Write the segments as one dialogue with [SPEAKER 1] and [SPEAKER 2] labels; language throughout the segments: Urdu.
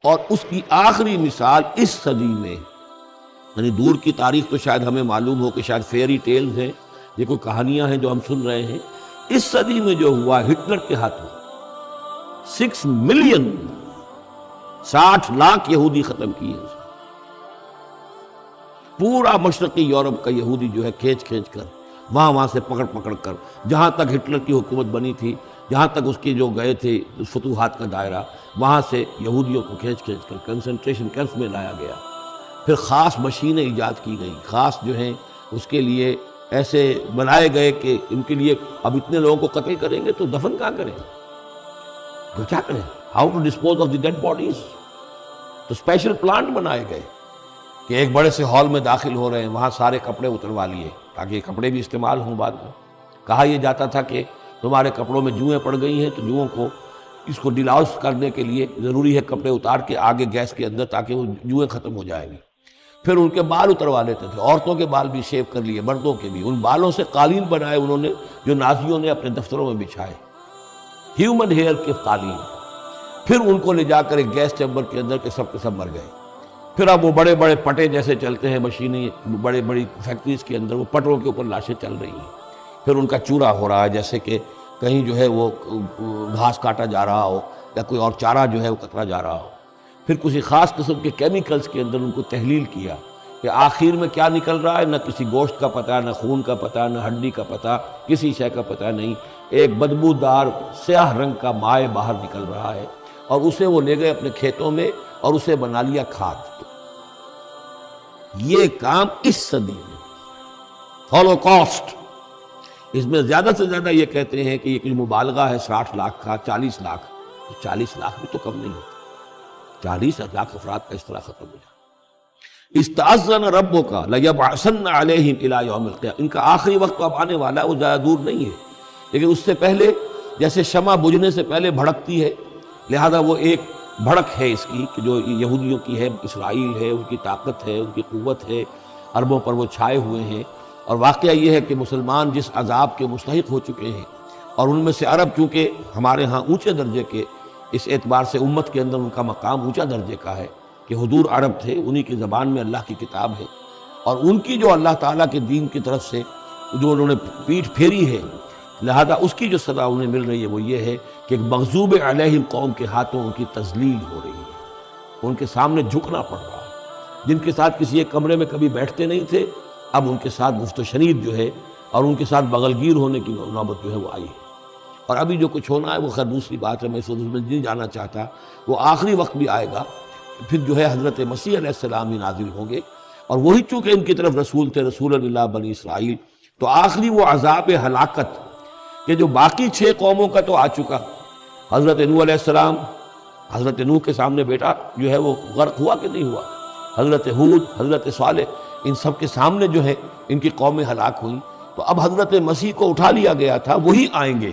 [SPEAKER 1] اور اس کی آخری مثال اس صدی میں، یعنی دور کی تاریخ تو شاید ہمیں معلوم ہو کہ شاید فیری ٹیلز ہیں، یہ کوئی کہانیاں ہیں جو ہم سن رہے ہیں، اس صدی میں جو ہوا ہٹلر کے ہاتھوں 6 ملین 60 لاکھ یہودی ختم کیے، پورا مشرقی یورپ کا یہودی جو ہے کھینچ کر وہاں سے پکڑ کر جہاں تک ہٹلر کی حکومت بنی تھی، جہاں تک اس کے جو گئے تھے فتوحات کا دائرہ، وہاں سے یہودیوں کو کھینچ کر کنسنٹریشن کیمپس میں لایا گیا۔ پھر خاص مشینیں ایجاد کی گئیں، خاص جو ہیں اس کے لیے ایسے بنائے گئے کہ ان کے لیے اب اتنے لوگوں کو قتل کریں گے تو دفن کہاں کریں، تو کیا کریں، how to dispose of the dead bodies. تو اسپیشل پلانٹ بنائے گئے کہ ایک بڑے سے ہال میں داخل ہو رہے ہیں، وہاں سارے کپڑے اتروا لیے تاکہ کپڑے بھی استعمال ہوں بعد میں۔ کہا یہ جاتا تھا کہ تمہارے کپڑوں میں جوئیں پڑ گئی ہیں، تو جوؤں کو اس کو ڈیلاؤس کرنے کے لیے ضروری ہے کپڑے اتار کے آگے گیس کے اندر تاکہ وہ جوئیں ختم ہو جائیں گی۔ پھر ان کے بال اتروا لیتے تھے، عورتوں کے بال بھی شیو کر لیے، مردوں کے بھی، ان بالوں سے قالین بنائے انہوں نے جو نازیوں نے اپنے دفتروں میں بچھائے، ہیومن ہیئر کے قالین۔ پھر ان کو لے جا کر ایک گیس چیمبر کے اندر کے سب مر گئے۔ پھر اب وہ بڑے بڑے پٹے جیسے چلتے ہیں مشینیں، بڑی بڑی فیکٹریز کے اندر وہ پٹوں کے اوپر لاشیں چل رہی ہیں، پھر ان کا چورا ہو رہا ہے جیسے کہ کہیں جو ہے وہ گھاس کاٹا جا رہا ہو یا کوئی اور چارہ جو ہے وہ کترا جا رہا ہو۔ پھر کسی خاص قسم کے کیمیکلز کے اندر ان کو تحلیل کیا کہ آخر میں کیا نکل رہا ہے، نہ کسی گوشت کا پتہ، نہ خون کا پتہ، نہ ہڈی کا پتہ، کسی شے کا پتہ نہیں، ایک بدبودار سیاہ رنگ کا مائع باہر نکل رہا ہے، اور اسے وہ لے گئے اپنے کھیتوں میں اور اسے بنا لیا کھاد۔ یہ کام اس صدی میں ہولوکاسٹ، اس میں زیادہ سے زیادہ یہ کہتے ہیں کہ یہ کچھ مبالغہ ہے 60 لاکھ کا، 40 لاکھ، 40 لاکھ بھی تو کم نہیں ہوتا، 40 لاکھ افراد کا اس طرح ختم ہو جائے۔ استأذن ربک لیبعثن علیہم الی یوم القیامہ، ان کا آخری وقت تو اب آنے والا ہے، وہ زیادہ دور نہیں ہے، لیکن اس سے پہلے جیسے شمع بجھنے سے پہلے بھڑکتی ہے، لہذا وہ ایک بھڑک ہے اس کی کہ جو یہودیوں کی ہے، اسرائیل ہے، ان کی طاقت ہے، ان کی قوت ہے، عربوں پر وہ چھائے ہوئے ہیں۔ اور واقعہ یہ ہے کہ مسلمان جس عذاب کے مستحق ہو چکے ہیں، اور ان میں سے عرب چونکہ ہمارے ہاں اونچے درجے کے، اس اعتبار سے امت کے اندر ان کا مقام اونچا درجے کا ہے کہ حضور عرب تھے، انہی کی زبان میں اللہ کی کتاب ہے، اور ان کی جو اللہ تعالیٰ کے دین کی طرف سے جو انہوں نے پیٹھ پھیری ہے، لہذا اس کی جو سزا انہیں مل رہی ہے وہ یہ ہے کہ ایک مغضوب علیہم قوم کے ہاتھوں ان کی تذلیل ہو رہی ہے، ان کے سامنے جھکنا پڑ رہا ہے۔ جن کے ساتھ کسی ایک کمرے میں کبھی بیٹھتے نہیں تھے، اب ان کے ساتھ گفت و شنید جو ہے اور ان کے ساتھ بغلگیر ہونے کی نوبت جو ہے وہ آئی ہے۔ اور ابھی جو کچھ ہونا ہے وہ خیر دوسری بات ہے، میں اس میں نہیں جانا چاہتا، وہ آخری وقت بھی آئے گا، پھر جو ہے حضرت مسیح علیہ السلام ہی نازل ہوں گے، اور وہی چونکہ ان کی طرف رسول تھے، رسول اللہ بنی اسرائیل، تو آخری وہ عذاب ہلاکت کہ جو باقی 6 قوموں کا تو آ چکا، حضرت نوح علیہ السلام، حضرت نوح کے سامنے بیٹا جو ہے وہ غرق ہوا کہ نہیں ہوا، حضرت ہود، حضرت صالح، ان سب کے سامنے جو ہے ان کی قومیں ہلاک ہوئیں، تو اب حضرت مسیح کو اٹھا لیا گیا تھا، وہی آئیں گے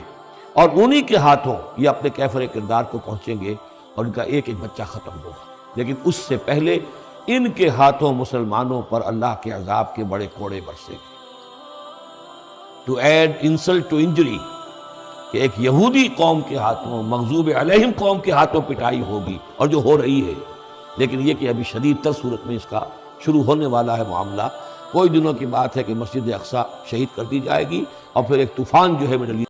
[SPEAKER 1] اور انہی کے ہاتھوں یہ اپنے کیفر کردار کو پہنچیں گے اور ان کا ایک ایک بچہ ختم ہوگا۔ لیکن اس سے پہلے ان کے ہاتھوں مسلمانوں پر اللہ کے عذاب کے بڑے کوڑے برسیں گے۔ To add insult to injury, کہ ایک یہودی قوم کے ہاتھوں، مغضوب علیہم قوم کے ہاتھوں پٹائی ہوگی، اور جو ہو رہی ہے، لیکن یہ کہ ابھی شدید تر صورت میں اس کا شروع ہونے والا ہے معاملہ۔ کوئی دنوں کی بات ہے کہ مسجد اقصی شہید کر دی جائے گی، اور پھر ایک طوفان جو ہے